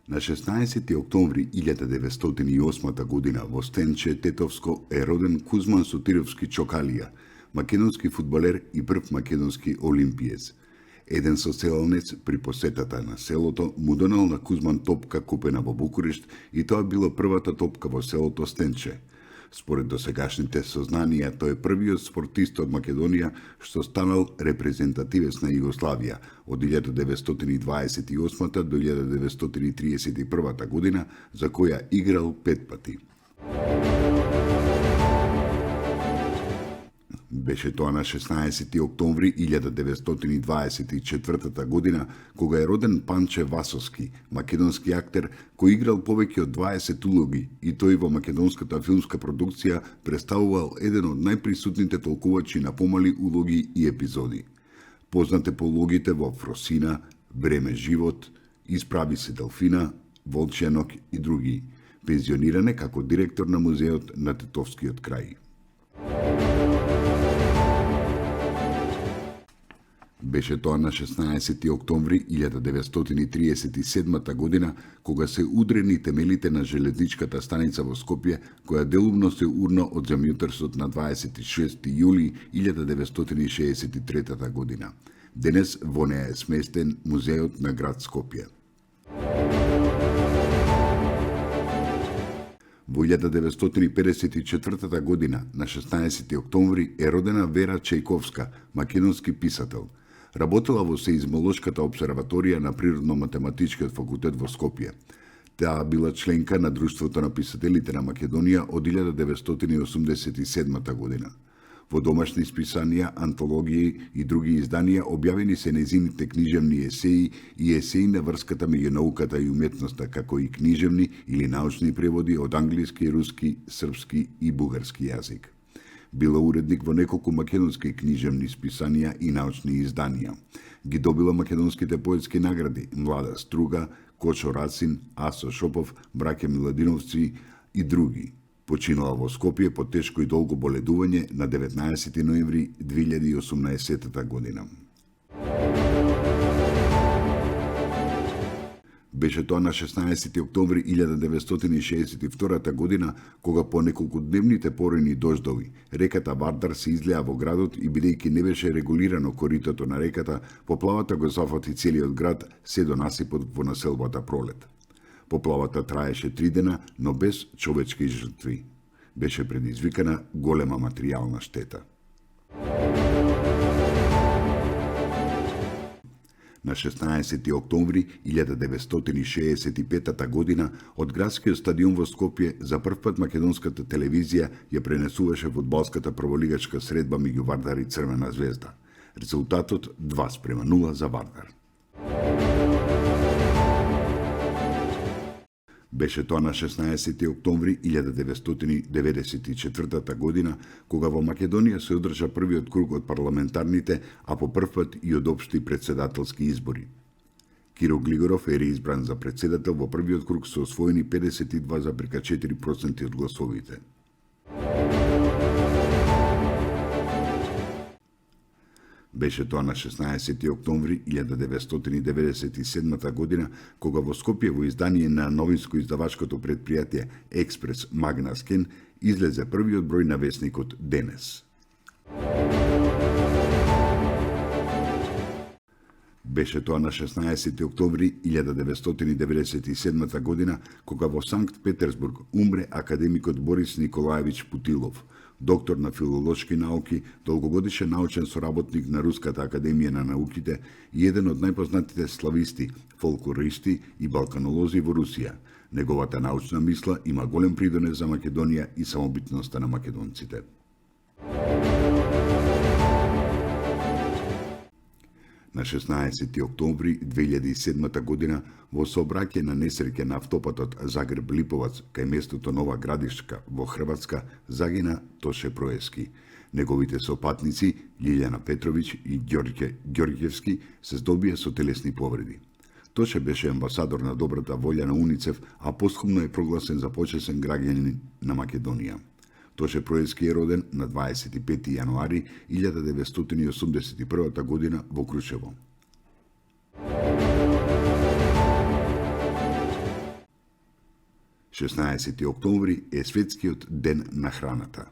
На 16 октомври 1908 година во Стенче, Тетовско, е роден Кузман Сотировски Чокалија, македонски фудбалер и прв македонски олимпиец. Еден соселенец при посетата на селото му донел на Кузман топка купена во Букурешт и тоа била првата топка во селото Стенче. Според досегашните сознанија, тој е првиот спортист од Македонија што станал репрезентативец на Југославија од 1928 до 1931 година, за која играл 5 пати. Беше тоа на 16 октомври 1924 година, кога е роден Панче Васовски, македонски актер кој играл повеќе од 20 улоги и тој во македонската филмска продукција представувал еден од најприсутните толкувачи на помали улоги и епизоди. Познат е по улогите во Фросина, Време живот, Исправи се Делфина, Волчја ног и други. Пензиониран е како директор на музеот на Тетовскиот крај. Беше тоа на 16 октомври 1937 година, кога се удрени темелите на железничката станица во Скопје, која делумно се урна од земјотресот на 26 јули 1963 година. Денес во неа е сместен музеот на град Скопје. Во 1954 година, на 16 октомври, е родена Вера Чајковска, македонски писател. Работела во Сеизмолошката обсерваторија на Природно-математичкиот факултет во Скопје. Таа била членка на Друштвото на писателите на Македонија од 1987 година. Во домашни списанија, антологии и други изданија објавени се нејзините книжевни есеи и есеи на врската меѓу науката и уметноста, како и книжевни или научни преводи од англиски, руски, српски и бугарски јазик. Била уредник во неколку македонски книжевни списанија и научни изданија. Ги добила македонските поетски награди Млада Струга, Кочо Рацин, Асо Шопов, браќа Миладиновци и други. Починала во Скопје по тешко и долго боледување на 19 ноември 2018 година. Беше тоа на 16 октомври 1962 година, кога по неколкудневните поројни дождови, реката Вардар се излеа во градот и бидејќи не беше регулирано коритото на реката, поплавата го зафати целиот град се до насипот во населбата Пролет. Поплавата траеше 3 дена, но без човечки жртви. Беше предизвикана голема материјална штета. На 16 октомври 1965 година од градскиот стадион во Скопје за прв пат македонската телевизија ја пренесуваше фудбалската прволигачка средба меѓу Вардар и Црвена звезда. Резултатот 2:0 за Вардар. Беше тоа на 16 октомври 1994 година, кога во Македонија се одржа првиот круг од парламентарните, а по прв пат и од општи председателски избори. Киро Глигоров е реизбран за председател во првиот круг со освоени 52,4% од гласовите. Беше тоа на 16 октомври 1997 година, кога во Скопје во издание на новинско-издавачкото предпријатие Експрес Магна Скен излезе првиот број на весникот Денес. Беше тоа на 16 октомври 1997 година, кога во Санкт Петерсбург умре академикот Борис Николаевич Путилов, доктор на филолошки науки, долгогодишен научен соработник на Руската академија на науките и еден од најпознатите слависти, фолклористи и балканолози во Русија. Неговата научна мисла има голем придонес за Македонија и самобитноста на македонците. На 16 октомври 2007 година во сообраќај на несреќа на автопатот Загреб-Липовац кај местото Нова Градишка во Хрватска загина Тоше Проески. Неговите сопатници Лилјана Петровиќ и Ѓорѓе Ѓорѓевски се здобија со телесни повреди. Тоше беше амбасадор на добрата волја на УНИЦЕФ, а постхумно е прогласен за почесен граѓанин на Македонија. Тоше Проески е роден на 25 јануари 1981 година во Крушево. 16. октомври е светскиот ден на храната.